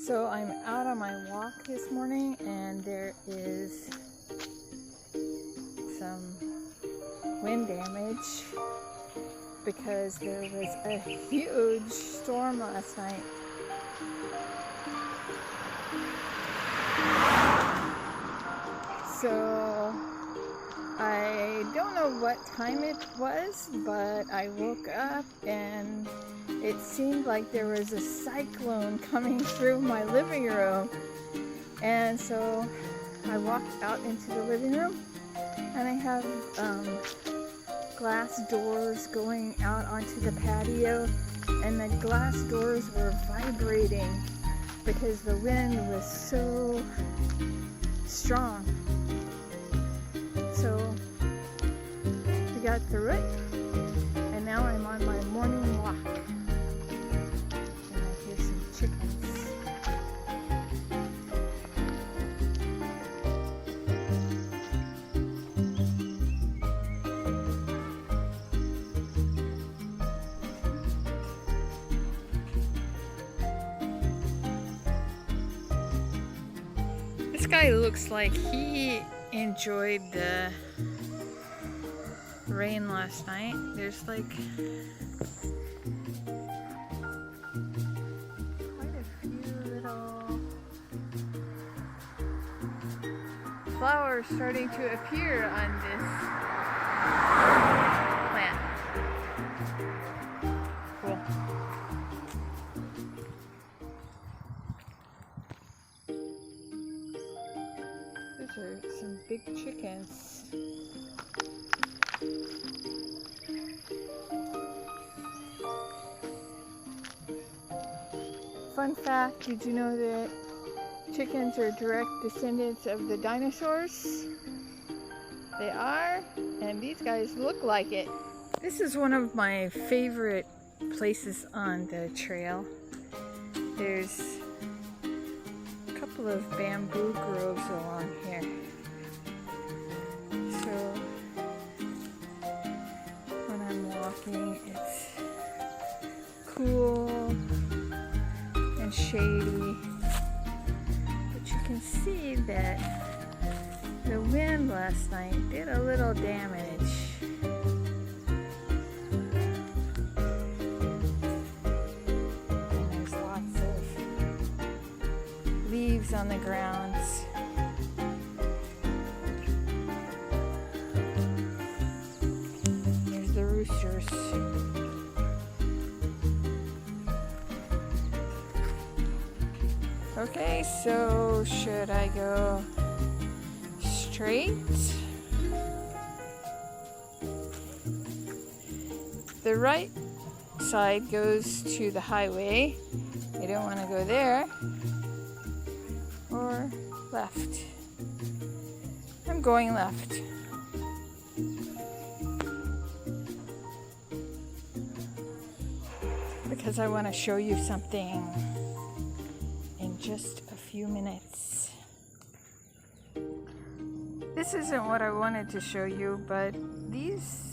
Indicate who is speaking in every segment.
Speaker 1: So I'm out on my walk this morning and there is some wind damage because there was a huge storm last night. So I don't know what time it was, but I woke up and it seemed like there was a cyclone coming through my living room. And so I walked out into the living room and I have glass doors going out onto the patio, and the glass doors were vibrating because the wind was so strong. So we got through it, and now I'm on my morning walk. And I hear some chickens. This guy looks like he enjoyed the rain last night. There's like quite a few little flowers starting to appear on this plant. Cool. Those are some big chickens. Fun fact, did you know that chickens are direct descendants of the dinosaurs? They are, and these guys look like it. This is one of my favorite places on the trail. There's a couple of bamboo groves along here. So when I'm walking, it's cool and shady, but you can see that the wind last night did a little damage. And there's lots of leaves on the ground. There's the roosters. Okay, so should I go straight? The right side goes to the highway. I don't want to go there. Or left. I'm going left. Because I want to show you something in just a few minutes. This isn't what I wanted to show you, but these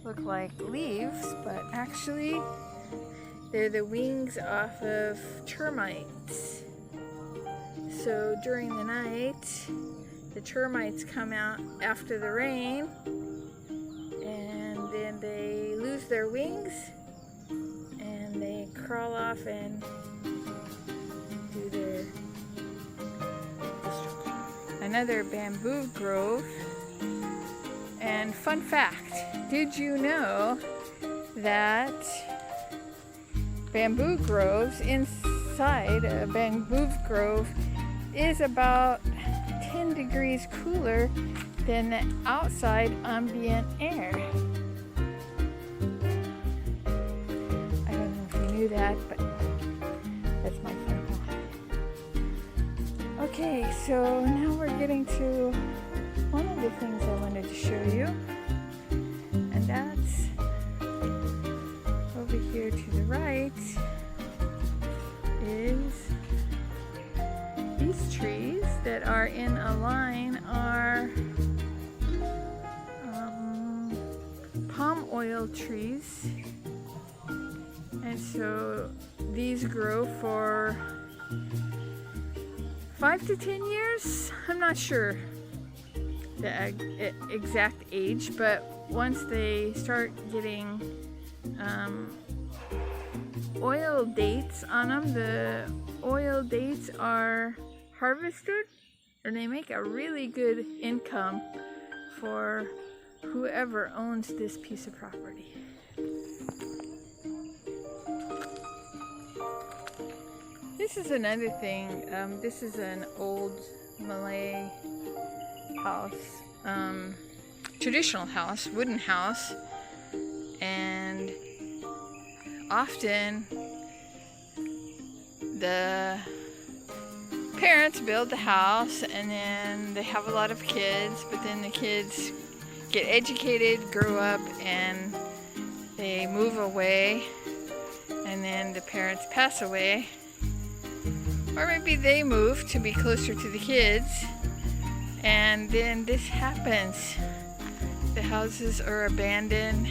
Speaker 1: look like leaves, but actually they're the wings off of termites. So during the night, the termites come out after the rain, and then they lose their wings and they crawl off and do their destruction. Another bamboo grove. And fun fact, did you know that bamboo groves, inside a bamboo grove, is about 10 degrees cooler than the outside ambient air? I don't know if you knew that, but that's my fun fact. Okay, so now we're getting to one of the things I wanted to show you, and that's over here to the right is these trees that are in a line are palm oil trees, and And so these grow for 5 to 10 years. I'm not sure the exact age, but once they start getting oil dates on them, the oil dates are harvested, and they make a really good income for whoever owns this piece of property. This is another thing. This is an old Malay house, traditional house, wooden house, and often the parents build the house and then they have a lot of kids, but then the kids get educated, grow up, and they move away, and then the parents pass away, or maybe they move to be closer to the kids, and then this happens. The houses are abandoned.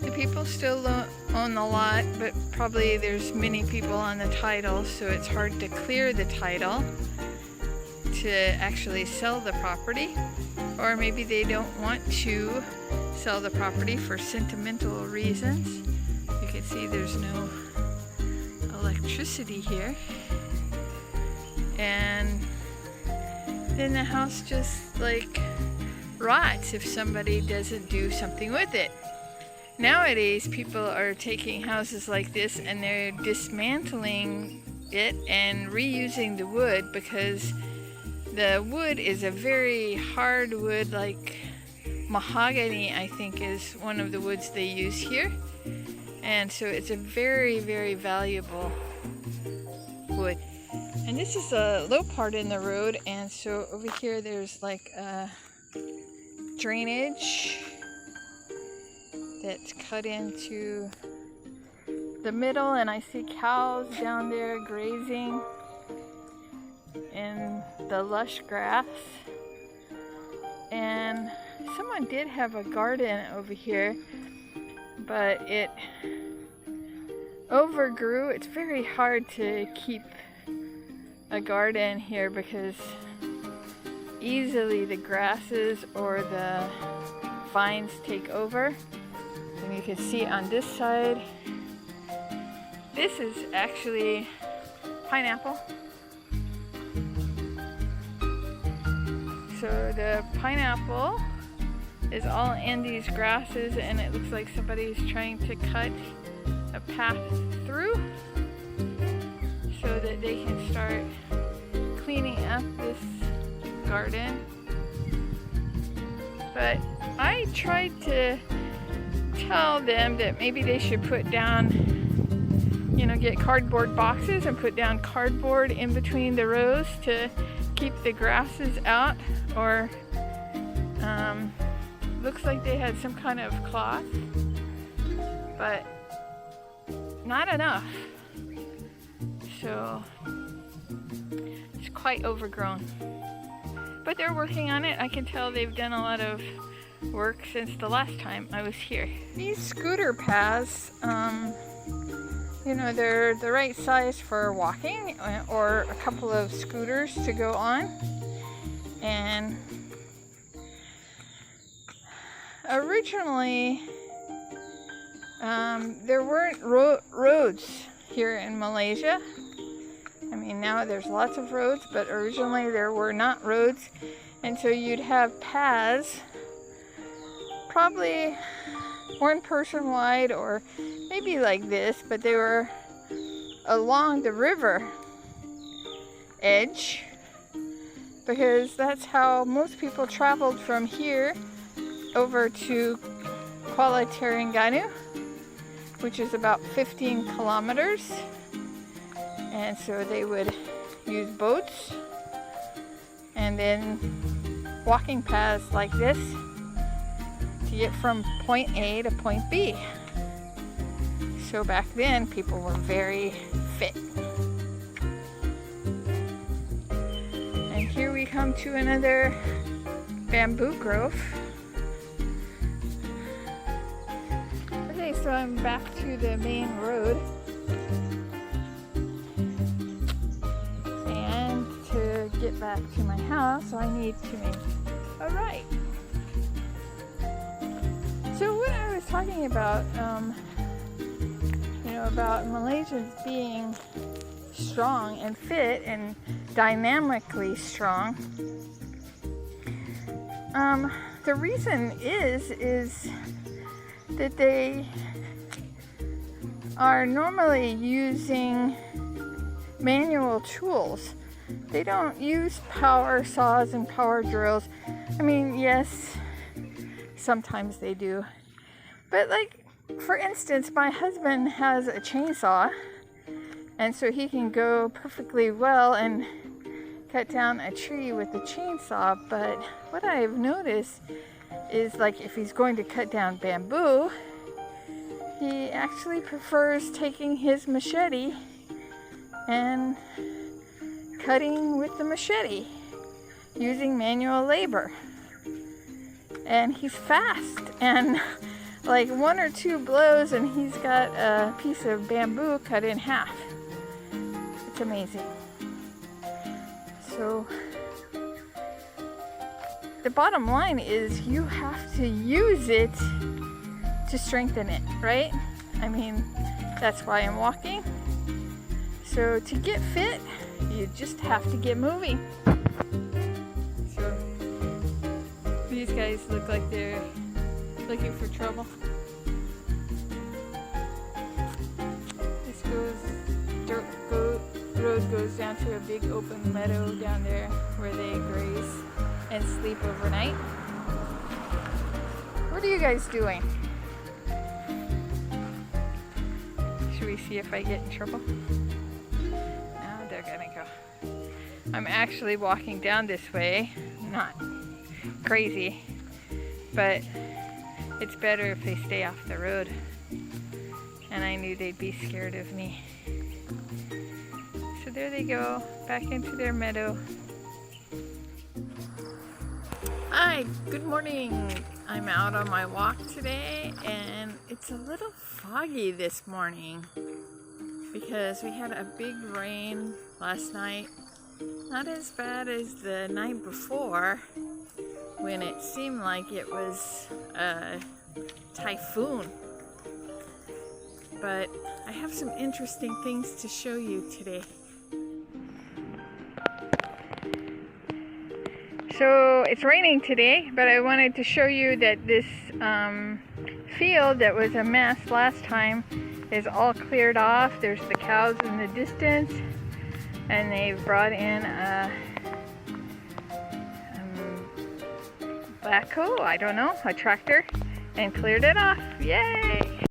Speaker 1: The people still own the lot, but probably there's many people on the title, so it's hard to clear the title to actually sell the property. Or maybe they don't want to sell the property for sentimental reasons. You can see there's no electricity here. And then the house just like rots if somebody doesn't do something with it. Nowadays, people are taking houses like this and they're dismantling it and reusing the wood, because the wood is a very hard wood, like mahogany, I think, is one of the woods they use here. And so it's a very, very valuable wood. And this is a low part in the road, and so over here there's like a drainage that's cut into the middle, and I see cows down there grazing in the lush grass. And someone did have a garden over here, but it overgrew. It's very hard to keep a garden here because easily the grasses or the vines take over. And you can see on this side, this is actually pineapple. So the pineapple is all in these grasses, and it looks like somebody's trying to cut a path through so that they can start cleaning up this garden. But I tried to tell them that maybe they should put down, get cardboard boxes and put down cardboard in between the rows to keep the grasses out, or looks like they had some kind of cloth, but not enough. So it's quite overgrown, but they're working on it. I can tell they've done a lot of work since the last time I was here. These scooter paths, they're the right size for walking or a couple of scooters to go on. And originally, there weren't roads here in Malaysia. I mean, now there's lots of roads, but originally there were not roads. And so you'd have paths, probably one person wide or maybe like this, but they were along the river edge, because that's how most people traveled from here over to Kuala Terengganu, which is about 15 kilometers. And so they would use boats and then walking paths like this to get from point A to point B. So back then, people were very fit. And here we come to another bamboo grove. Okay, so So I'm back to the main road. And to get back to my house, I need to make a right. So what I was talking about, about Malaysians being strong and fit and dynamically strong. The reason is that they are normally using manual tools. They don't use power saws and power drills. I mean, yes, sometimes they do. But like, for instance, my husband has a chainsaw, and so he can go perfectly well and cut down a tree with the chainsaw. But what I've noticed is, like, if he's going to cut down bamboo, he actually prefers taking his machete and cutting with the machete using manual labor. And he's fast, and like 1 or 2 blows and he's got a piece of bamboo cut in half. It's amazing. So the bottom line is you have to use it to strengthen it, right? I mean, that's why I'm walking. So to get fit, you just have to get moving. So these guys look like they're looking for trouble. This road goes down to a big open meadow down there where they graze and sleep overnight. What are you guys doing? Should we see if I get in trouble? No, they're gonna go. I'm actually walking down this way, not crazy, but it's better if they stay off the road. And I knew they'd be scared of me. So there they go, back into their meadow. Hi, good morning. I'm out on my walk today, and it's a little foggy this morning because we had a big rain last night. Not as bad as the night before, when it seemed like it was a typhoon. But I have some interesting things to show you today. So it's raining today, but I wanted to show you that this field that was a mess last time is all cleared off. There's the cows in the distance, and they've brought in a backhoe, I don't know, a tractor, and cleared it off. Yay!